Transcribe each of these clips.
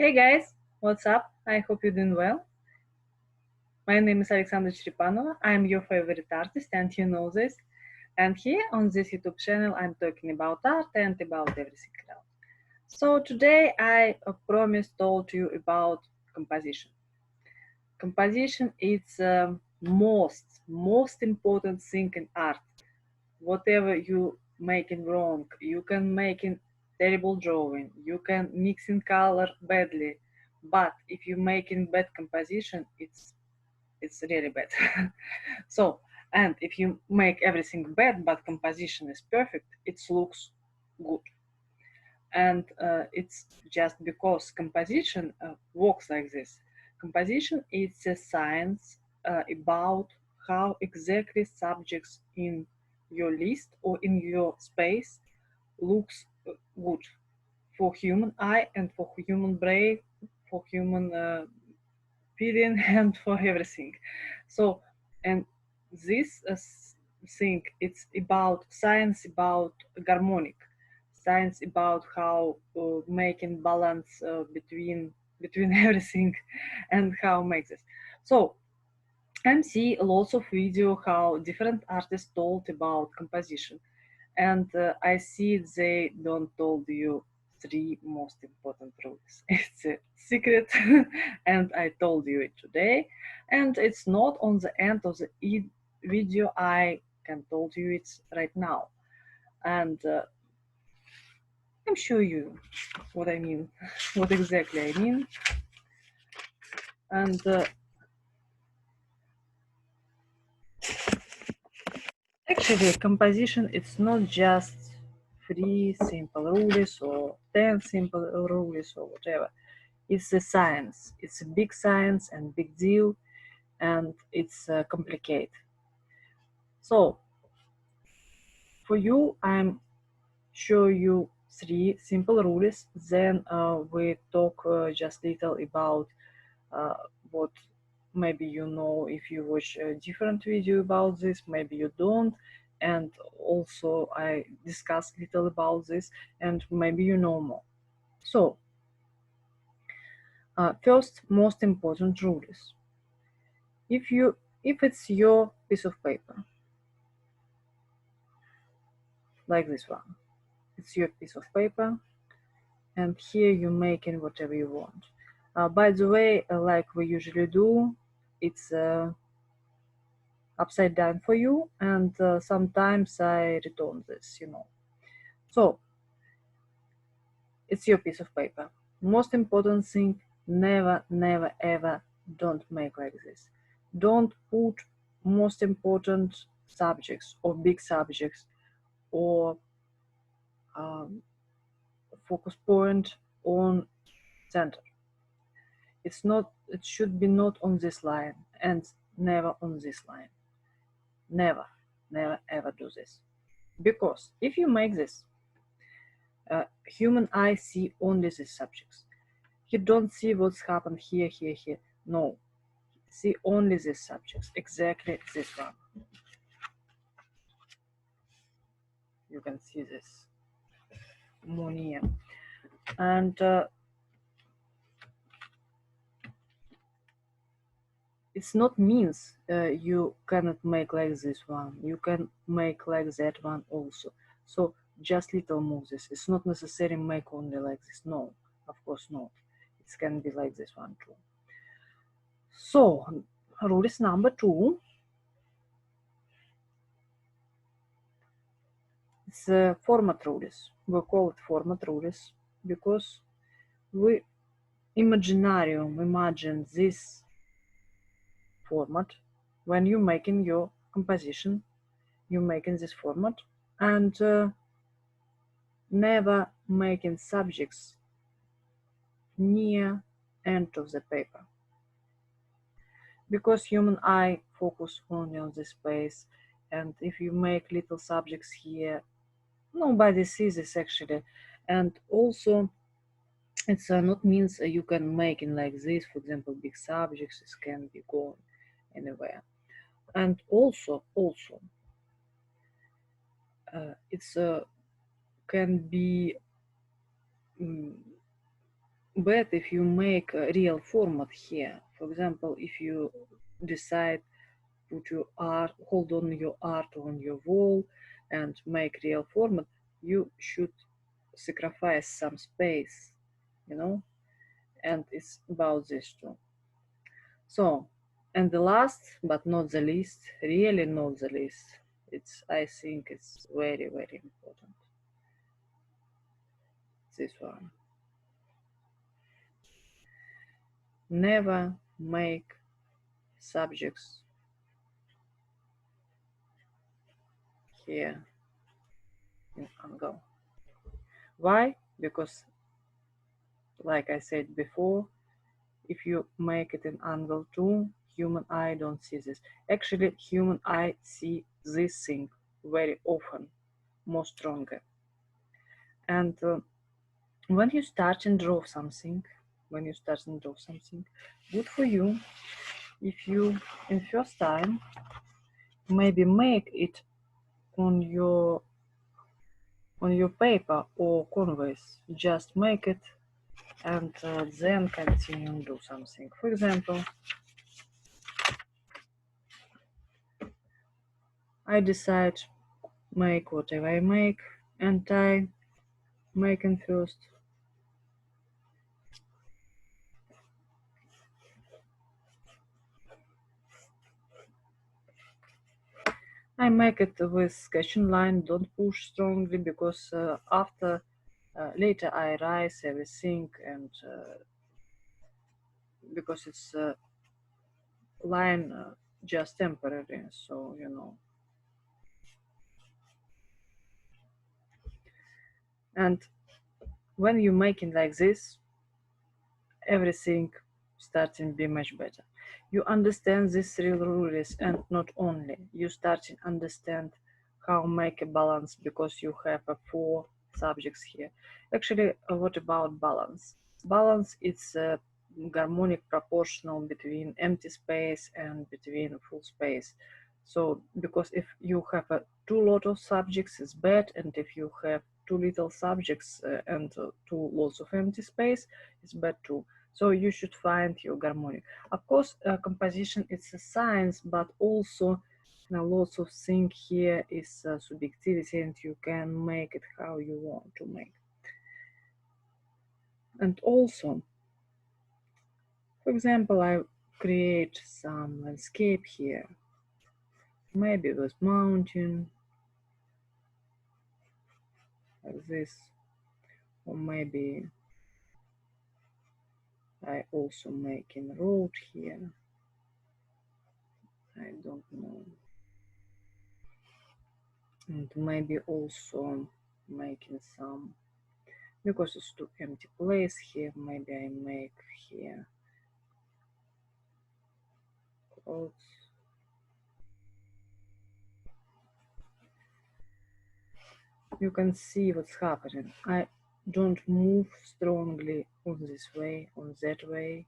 Hey guys, what's up? I hope you're doing well. My name is Alexsandracher. I am your favorite artist and you know this. And here on this YouTube channel, I'm talking about art and about everything else. So today I promised told you about composition. Composition is most important thing in art. Whatever you making wrong, you can make in terrible drawing, you can mix in color badly, but if you make in bad composition, it's really bad. So, and if you make everything bad but composition is perfect, it looks good. And it's just because composition works like this. Composition is a science about how exactly subjects in your list or in your space looks good for human eye and for human brain, for human feeling and for everything. So, and this thing, it's about science, about harmonic, science about how making balance between everything and how make this. So I see lots of video how different artists told about composition, and I see they don't told you three most important rules. It's a secret, and I told you it today, and it's not on the end of the video. I can told you it's right now, and I'm show you what I mean, what exactly I mean, and actually composition it's not just 3 simple rules or 10 simple rules or whatever. It's a science. It's a big science and big deal, and it's complicated. So for you, I'm show you 3 simple rules. Then we talk just little about what maybe you know if you watch a different video about this, maybe you don't, and also I discuss little about this, and maybe you know more. So first, most important rule is if it's your piece of paper, like this one, it's your piece of paper, and here you're making whatever you want. By the way, like we usually do, it's upside down for you, and sometimes I return this, you know. So it's your piece of paper. Most important thing, never, never, ever don't make like this. Don't put most important subjects or big subjects or focus point on center. It's not, it should be not on this line and never on this line. Never, never ever do this. Because if you make this, human eye see only these subjects. You don't see what's happened here, here, here. No, see only these subjects, exactly this one. You can see this more near. And it's not means you cannot make like this one. You can make like that one also. So just little moves. It's not necessary make only like this. No, of course not. It can be like this one too. So rule is number 2. It's format rules. We call it format rules because we imagine this format when you're making your composition. You're making this format and never making subjects near end of the paper, because human eye focus only on the space, and if you make little subjects here, nobody sees this actually. And also it's not means you can make it like this, for example, big subjects, it can be gone anywhere. And also it's can be bad if you make a real format here. For example, if you decide put your art, hold on your art on your wall and make real format, you should sacrifice some space, you know, and it's about this too. So, and the last but not the least, really not the least, it's, I think it's very, very important, this one. Never make subjects here in angle. Why? Because, like I said before, if you make it in angle 2, human eye don't see this. Actually, human eye see this thing very often, more stronger. And when you start and draw something, good for you if you, in first time, maybe make it on your paper or canvas. Just make it and then continue and do something. For example, I decide make whatever I make, and I make it first. I make it with sketching line, don't push strongly, because after later I erase everything, and because it's line just temporary, so you know. And when you making like this, everything starting be much better. You understand these three rules, and not only you starting understand how make a balance, because you have 4 subjects here. Actually, what about balance? Balance is harmonic proportional between empty space and between full space. So because if you have too lot of subjects, it's bad, and if you have too little subjects and too lots of empty space, it's bad too. So you should find your harmonic. Of course, composition is a science, but also lots of things here is subjectivity, and you can make it how you want to make. And also, for example, I create some landscape here, maybe with mountain, like this, or maybe I also make a road here. I don't know. And maybe also making some, because it's too empty place here, maybe I make here clothes. You can see what's happening. I don't move strongly on this way, on that way.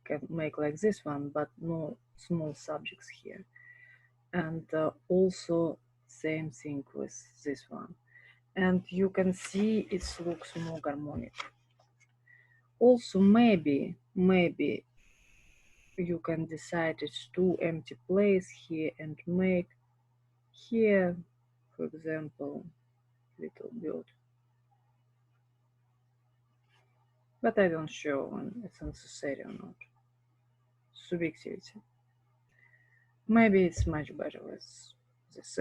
Can make like this one, but no small subjects here. And also same thing with this one. And you can see it looks more harmonic. Also, maybe you can decide it's too empty place here and make here, for example, little bird. But I don't show when it's necessary or not. Subjectivity. Maybe it's much better with this.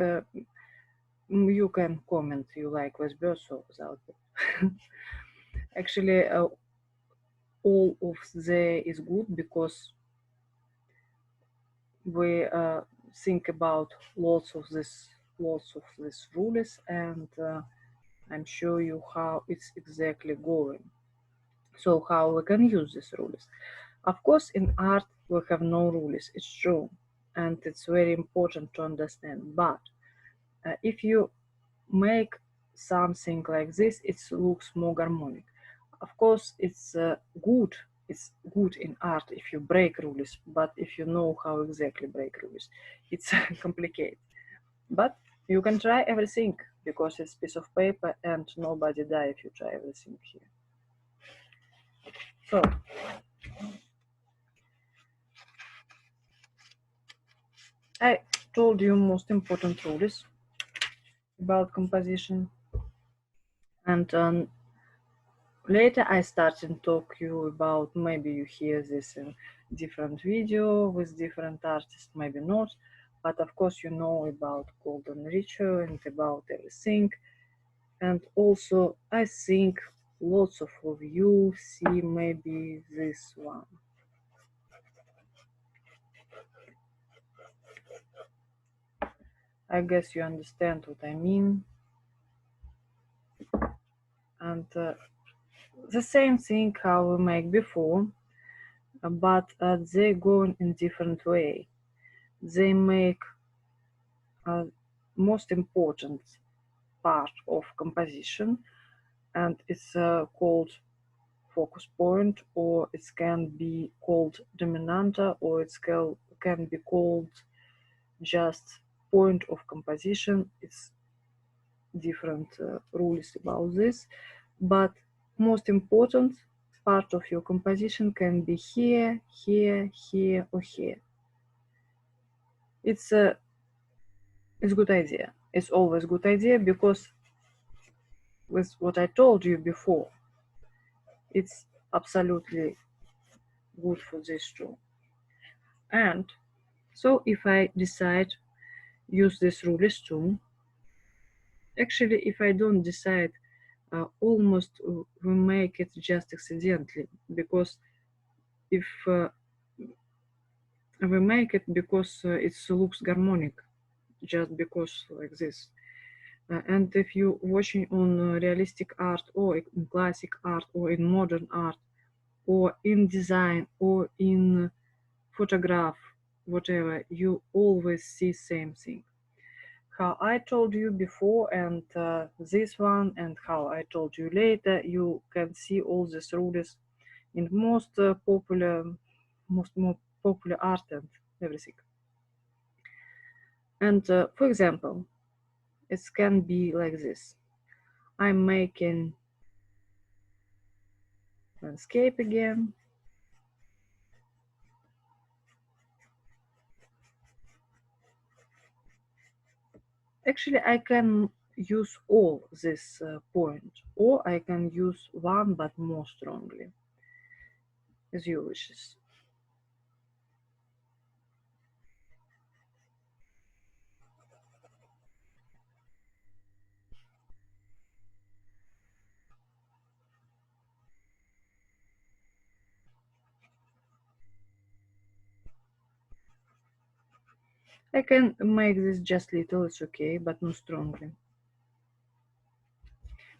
You can comment you like with birds or without it. Actually, all of the is good because we think about lots of these rules, and I'm show you how it's exactly going. So how we can use these rules. Of course, in art we have no rules, it's true, and it's very important to understand. But if you make something like this, it looks more harmonic. Of course, it's good. It's good in art if you break rules, but if you know how exactly break rules, it's complicated. But you can try everything because it's a piece of paper and nobody die if you try everything here. So I told you most important rules about composition, and later I started to talk you about, maybe you hear this in different video with different artists, maybe not, but of course you know about golden ritual and about everything. And also I think lots of you see maybe this one. I guess you understand what I mean. And the same thing how we make before, but they go in different way. They make most important part of composition, and it's called focus point, or it can be called dominanta, or it can be called just point of composition. It's different rules about this, but most important part of your composition can be here, here, here, or here. It's a good idea. It's always good idea, because with what I told you before, it's absolutely good for this too. And so if I decide use this rules too, actually if I don't decide, almost we make it just accidentally, because if we make it because it looks harmonic, just because like this. And if you watching on realistic art, or in classic art, or in modern art, or in design, or in photograph, whatever, you always see same thing. How I told you before, and this one, and how I told you later, you can see all these rules in most more popular art and everything. And for example, it can be like this. I'm making landscape again. Actually, I can use all this point, or I can use one but more strongly, as you wishes. I can make this just little, it's okay, but not strongly.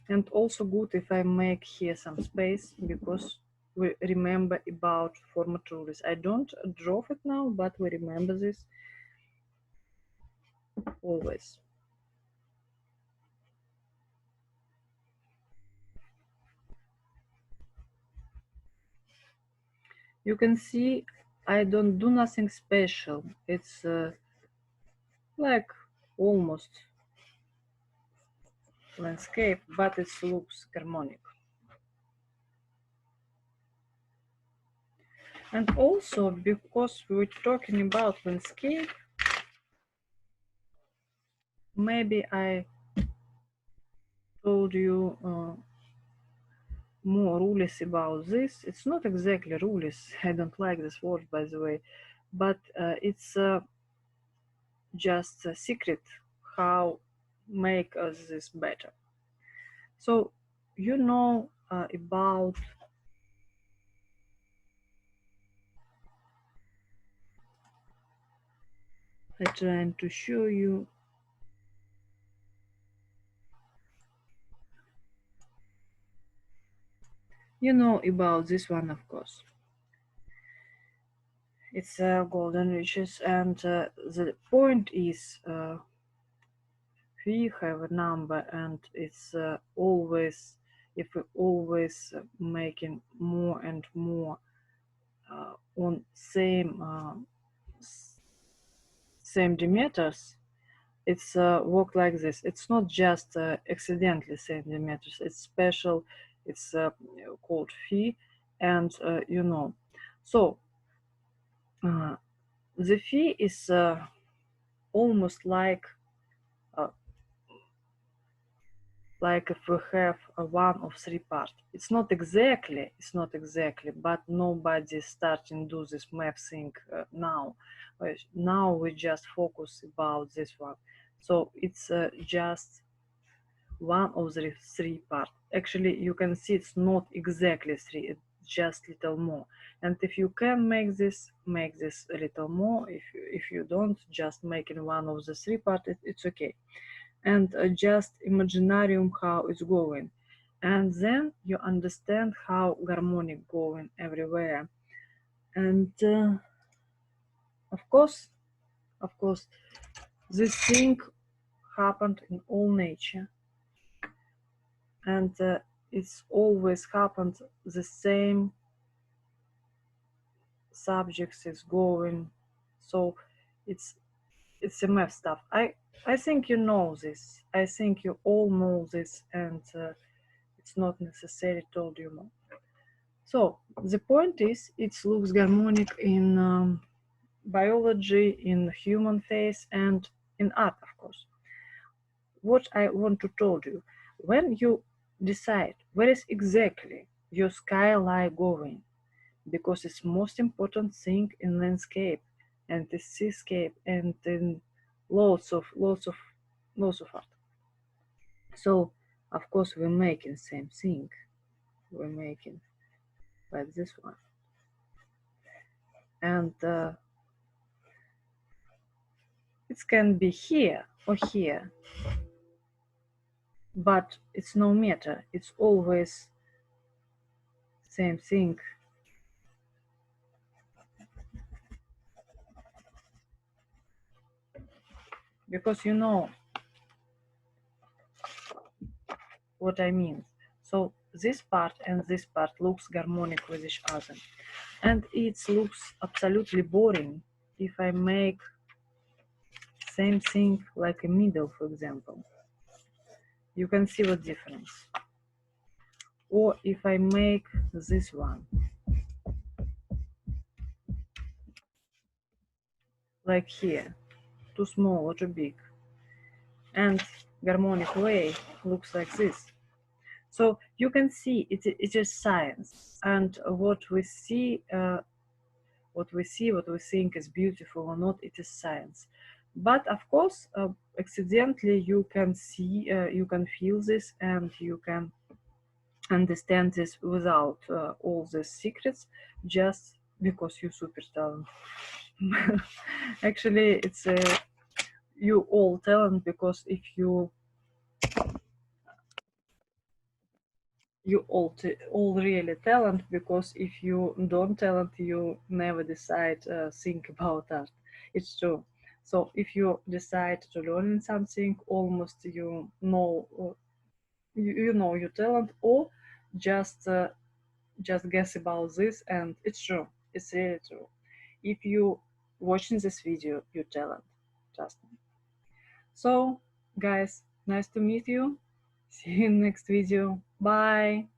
And also good if I make here some space, because we remember about format rules. I don't draw it now, but we remember this always. You can see I don't do nothing special. It's like almost landscape, but it looks harmonic. And also, because we're talking about landscape, maybe I told you more rules about this. It's not exactly rules. I don't like this word, by the way, but it's just a secret how make us this better. So you know about I'm trying to show you. You know about this one, of course. It's golden riches, and the point is we have a number, and it's always, if we always making more and more on same diameters, it's work like this. It's not just accidentally same diameters. It's special. It's called phi, and you know. So the fee is almost uh, like if we have a one of three parts. It's not exactly, but nobody starting do this math thing now. Now we just focus about this one. So it's just one of the three parts. Actually, you can see it's not exactly three, it's just little more. And if you can make this a little more. If you don't, just making one of the three parts, it's okay. And just imaginarium how it's going, and then you understand how harmonic going everywhere. And of course, this thing happened in all nature, and it's always happened the same subjects is going. So it's a math stuff. I think you know this. I think you all know this, and it's not necessary told you more. So the point is, it looks harmonic in biology, in human face, and in art, of course. What I want to told you, when you decide where is exactly your skyline going, because it's most important thing in landscape and the seascape and in lots of art. So of course we're making same thing. We're making like this one, and it can be here or here, but it's no matter. It's always same thing. Because you know what I mean. So this part and this part looks harmonic with each other. And it looks absolutely boring if I make same thing like a middle, for example. You can see what difference. Or if I make this one, like here, too small or too big, and harmonic way looks like this. So you can see it is science, and what we think is beautiful or not, it is science. But of course, accidentally you can see, you can feel this, and you can understand this without all the secrets, just because you super talent. Actually, it's you all talent, because if you all really talent, because if you don't talent, you never decide think about that. It's true. So if you decide to learn something, almost you know, you know your talent, or just guess about this, and it's true. It's really true. If you watching this video, you talent, trust me. So guys, nice to meet you. See you in next video. Bye.